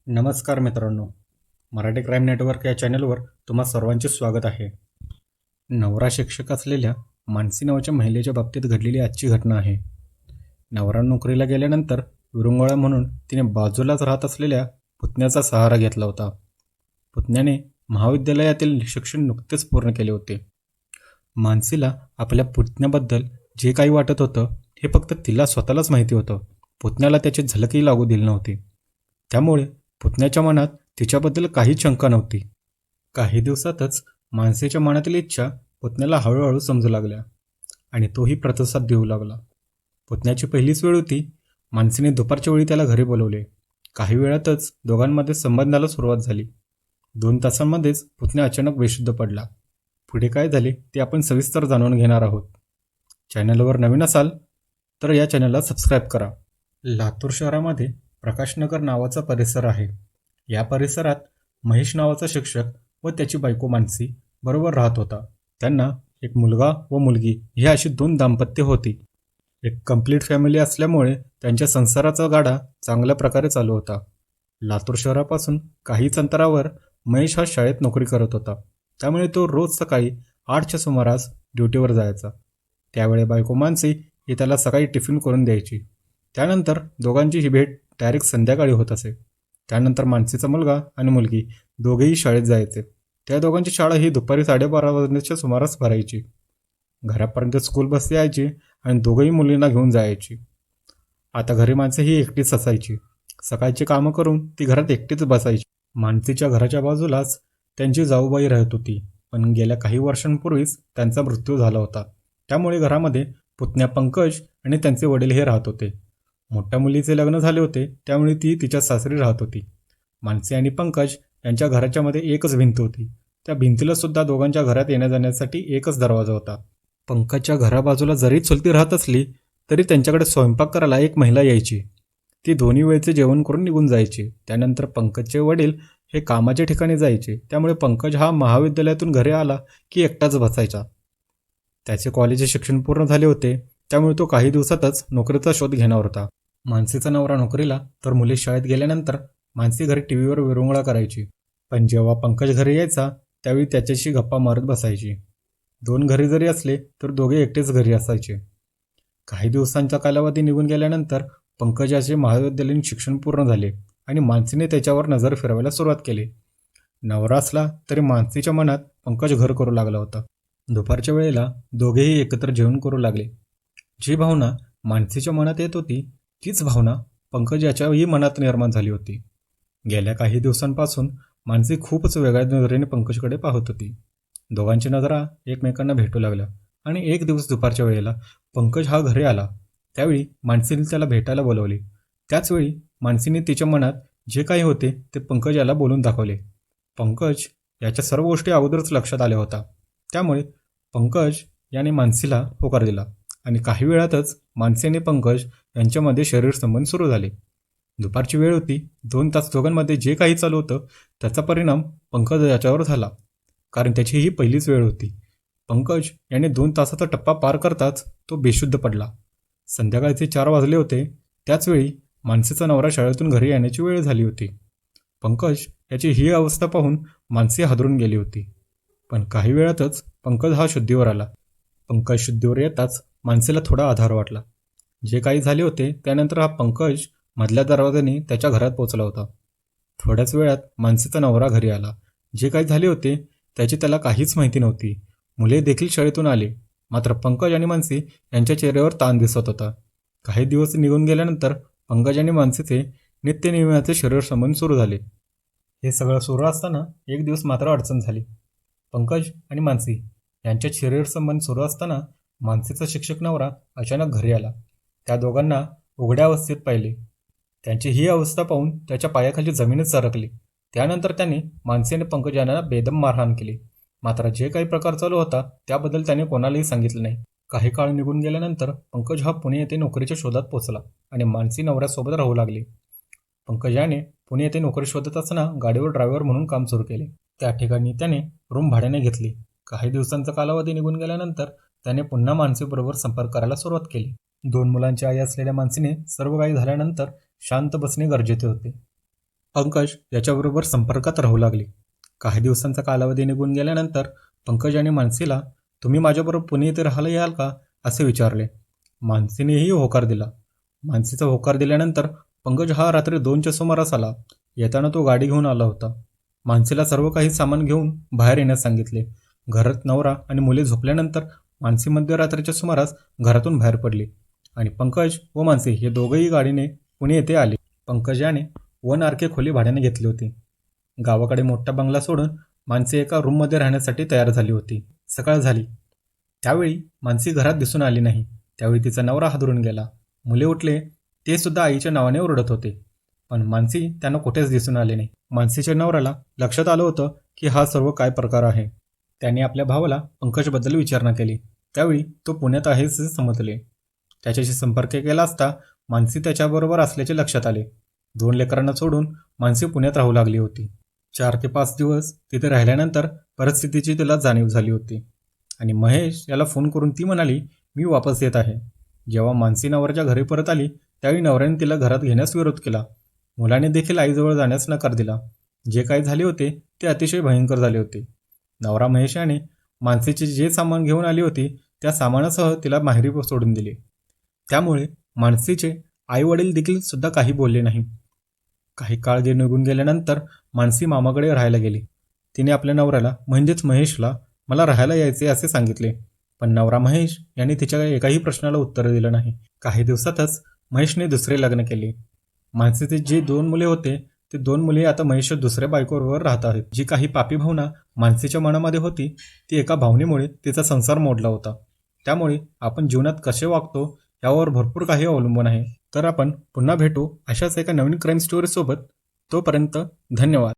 नमस्कार मित्रांनो, Marathi crime network या चॅनलवर तुम्हा सर्वांचे स्वागत आहे. नवरा शिक्षक असलेल्या मानसी नावाच्या महिलेच्या बाबतीत घडलेली आजची घटना आहे. नवरा नोकरीला गेल्यानंतर विरंगुळा म्हणून तिने बाजूलाच राहत असलेल्या पुतण्याचा सहारा घेतला होता. पुतण्याने महाविद्यालयातील शिक्षण नुकतेच पूर्ण केले होते. मानसीला आपल्या पुतण्याबद्दल जे काही वाटत होतं हे फक्त तिला स्वतःलाच माहिती होतं. पुतण्याला त्याची झलकही लागू दिली नव्हती. त्यामुळे पुतण्याच्या मनात तिच्याबद्दल काहीच शंका नव्हती. काही दिवसातच मानसीच्या मनातील इच्छा पुतण्याला हळूहळू समजू लागल्या आणि तोही प्रतिसाद देऊ लागला. पुतण्याची पहिलीच वेळ होती. मानसीने दुपारच्या वेळी त्याला घरी बोलवले. काही वेळातच दोघांमध्ये संबंधाला सुरुवात झाली. 2 तासांमध्येच पुतण्या अचानक बेशुद्ध पडला. पुढे काय झाले ते आपण सविस्तर जाणून घेणार आहोत. चॅनलवर नवीन असाल तर या चॅनलला सबस्क्राईब करा. लातूर शहरामध्ये प्रकाशनगर नावाचा परिसर आहे. या परिसरात महेश नावाचा शिक्षक व त्याची बायको मानसी बरोबर राहत होता. त्यांना एक मुलगा व मुलगी ही अशी 2 दाम्पत्य होती. एक कंप्लीट फॅमिली असल्यामुळे त्यांच्या संसाराचा गाडा चांगल्या प्रकारे चालू होता. लातूर शहरापासून काहीच अंतरावर महेश हा शाळेत नोकरी करत होता. त्यामुळे तो रोज सकाळी 8च्या सुमारास ड्युटीवर जायचा. त्यावेळी बायको मानसी ही त्याला सकाळी टिफिन करून द्यायची. त्यानंतर दोघांची ही भेट डायरेक्ट संध्याकाळी होत असे. त्यानंतर मानसीचा मुलगा आणि मुलगी दोघेही शाळेत जायचे. त्या दोघांची शाळा ही दुपारी 12:30 वाजण्याच्या सुमारास भरायची. घरापर्यंत स्कूल बस यायची आणि दोघंही मुलींना घेऊन जायची. आता घरी माणसे ही एकटीच असायची. सकाळची कामं करून ती घरात एकटीच बसायची. मानसीच्या घराच्या बाजूलाच त्यांची जाऊबाई राहत होती, पण गेल्या काही वर्षांपूर्वीच त्यांचा मृत्यू झाला होता. त्यामुळे घरामध्ये पुतण्या पंकज आणि त्यांचे वडील हे राहत होते. मोठ्या मुलीचे लग्न झाले होते, त्यामुळे ती तिच्या सासरी राहत होती. मानसी आणि पंकज यांच्या घराच्या मध्ये एकच भिंत होती. त्या भिंतीला सुद्धा दोघांच्या घरात येण्या जाण्यासाठी एकच दरवाजा होता. पंकजच्या घराबाजूला जरी चुलती राहत असली तरी त्यांच्याकडे स्वयंपाक करायला एक महिला यायची. ती दोन्ही वेळचे जेवण करून निघून जायची. त्यानंतर पंकजचे वडील हे कामाच्या ठिकाणी जायचे. त्यामुळे पंकज हा महाविद्यालयातून घरी आला की एकटाच बसायचा. त्याचे कॉलेजचे शिक्षण पूर्ण झाले होते, त्यामुळे तो काही दिवसातच नोकरीचा शोध घेणार होता. मानसीचा नवरा नोकरीला तर मुली शाळेत गेल्यानंतर मानसी घरी टीव्हीवर विरंगुळा करायची. पण जेव्हा पंकज घरी यायचा त्यावेळी त्याच्याशी गप्पा मारत बसायची. 2 घरी जरी असले तर दोघे एकटेच घरी असायचे. काही दिवसांचा कालावधी निघून गेल्यानंतर पंकजाचे महाविद्यालयीन शिक्षण पूर्ण झाले आणि मानसीने त्याच्यावर नजर फिरवायला सुरुवात केली. नवरा असला तरी मानसीच्या मनात पंकज घर करू लागला होता. दुपारच्या वेळेला दोघेही एकत्र जेवण करू लागले. जी भावना मानसीच्या मनात येत होती तीच भावना पंकज याच्याही मनात निर्माण झाली होती. गेल्या काही दिवसांपासून मानसी खूपच वेगळ्या नजरेने पंकजकडे पाहत होती. दोघांची नजरा एकमेकांना भेटू लागल्या आणि एक दिवस दुपारच्या वेळेला पंकज हा घरी आला. त्यावेळी मानसीने त्याला भेटायला बोलवले. त्याचवेळी मानसीने तिच्या मनात जे काही होते ते पंकज याला बोलून दाखवले. पंकज याच्या सर्व गोष्टी अगोदरच लक्षात आल्या होता. त्यामुळे पंकज याने मानसीला होकार दिला आणि काही वेळातच मानसी आणि पंकज यांच्यामध्ये शरीर संबंध सुरू झाले. दुपारची वेळ होती. 2 तास दोघांमध्ये जे काही चालू होतं त्याचा परिणाम पंकज याच्यावर झाला, कारण त्याची ही पहिलीच वेळ होती. पंकज याने 2 तासाचा टप्पा पार करताच तो बेशुद्ध पडला. संध्याकाळचे 4 वाजले होते. त्याचवेळी मानसीचा नवरा शाळेतून घरी येण्याची वेळ झाली होती. पंकज याची ही अवस्था पाहून मानसी हादरून गेली होती. पण काही वेळातच पंकज हा शुद्धीवर आला. पंकज शुद्धीवर येताच मानसीला थोडा आधार वाटला. जे काही झाले होते त्यानंतर हा पंकज मधल्या दरवाजाने त्याच्या घरात पोहोचला होता. थोड्याच वेळात मानसीचा नवरा घरी आला. जे काही झाले होते त्याची त्याला काहीच माहिती नव्हती. मुले देखील शाळेतून आले, मात्र पंकज आणि मानसी यांच्या चेहऱ्यावर ताण दिसत होता. काही दिवस निघून गेल्यानंतर पंकज आणि मानसीचे नित्यनेमाचे शरीर संबंध सुरू झाले. हे सगळं सुरू असताना एक दिवस मात्र अडचण झाली. पंकज आणि मानसी यांच्यात शरीर संबंध सुरू असताना मानसीचा शिक्षक नवरा अचानक घरी आला. त्या दोघांना उघड्या अवस्थेत पाहिले. त्यांची ही अवस्था पाहून त्याच्या पायाखाली जमीनच सरकली. त्यानंतर त्याने मानसी आणि पंकज यांना बेदम मारहाण केली. मात्र जे काही प्रकार चालू होता त्याबद्दल त्याने कोणालाही सांगितलं नाही. काही काळ निघून गेल्यानंतर पंकज हा पुणे येथे नोकरीच्या शोधात पोहोचला आणि मानसी नवऱ्यासोबत राहू लागली. पंकज याने पुणे येथे नोकरी शोधत असताना गाडीवर ड्रायव्हर म्हणून काम सुरू केले. त्या ठिकाणी त्याने रूम भाड्याने घेतली. काही दिवसांचा कालावधी निघून गेल्यानंतर त्याने पुन्हा मानसीबरोबर संपर्क करायला सुरुवात केली. 2 मुलांची आई असलेल्या मानसीने सर्व काही झाल्यानंतर शांत बसणे गरजेचे होते. पंकज याच्याबरोबर संपर्कात राहू लागली. काही दिवसांचा कालावधी निघून गेल्यानंतर पंकज आणि मानसीला तुम्ही माझ्याबरोबर पुणे येथे राहायला याल का असे विचारले. मानसीनेही होकार दिला. मानसीचा होकार दिल्यानंतर पंकज हा रात्री 2च्या सुमारास आला. येताना तो गाडी घेऊन आला होता. मानसीला सर्व काही सामान घेऊन बाहेर येण्यास सांगितले. घरात नवरा आणि मुले झोपल्यानंतर मानसी मध्यरात्रीच्या सुमारास घरातून बाहेर पडली आणि पंकज व मानसी हे दोघंही गाडीने पुणे येथे आले. पंकज याने 1 RK खोली भाड्याने घेतली होती. गावाकडे मोठा बंगला सोडून मानसी एका रूममध्ये राहण्यासाठी तयार झाली होती. सकाळ झाली. त्यावेळी मानसी घरात दिसून आली नाही. त्यावेळी तिचा नवरा हादरून गेला. मुले उठले. ते सुद्धा आईच्या नावाने ओरडत होते, पण मानसी त्यांना कुठेच दिसून आले नाही. मानसीच्या नवऱ्याला लक्षात आलं होतं की हा सर्व काय प्रकार आहे. त्याने आपल्या भावाला पंकजबद्दल विचारणा केली. त्यावेळी तो पुण्यात आहे असे समजले. त्याच्याशी संपर्क केला असता मानसी त्याच्याबरोबर असल्याचे लक्षात आले. 2 लेकरांना सोडून मानसी पुण्यात राहू लागली होती. 4 ते 5 दिवस तिथे राहिल्यानंतर परिस्थितीची तिला जाणीव झाली होती आणि महेश याला फोन करून ती म्हणाली, मी वापस येत आहे. जेव्हा मानसी नवऱ्याच्या घरी परत आली त्यावेळी नवऱ्याने तिला घरात घेण्यास विरोध केला. मुलाने देखील आईजवळ जाण्यास नकार दिला. जे काही झाले होते ते अतिशय भयंकर झाले होते. नवरा महेश याने मानसीचे जे सामान घेऊन आली होती त्या सामानासह तिला माहेरी सोडून दिले. त्यामुळे मानसीचे आई वडील देखील सुद्धा काही बोलले नाही. काही काळ निघून गेल्यानंतर मानसी मामाकडे राहायला गेली. तिने आपल्या नवऱ्याला म्हणजेच महेशला मला राहायला यायचे असे सांगितले, पण नवरा महेश यांनी तिच्या एकाही प्रश्नाला उत्तर दिलं नाही. काही दिवसातच महेशने दुसरे लग्न केले. मानसीचे जे 2 मुले होते ते 2 मुले आता महेश दुसऱ्या बायकोबरोबर राहत आहेत. जी काही पापी भावना मानसीच्या मनामध्ये होती ती एका भावनेमुळे तिचा संसार मोडला होता. त्यामुळे आपण जीवनात कसे वागतो यावर भरपूर काही अवलंबून आहे. तर आपण पुन्हा भेटू अशाच एका नवीन क्राईम स्टोरी सोबत. तोपर्यंत धन्यवाद.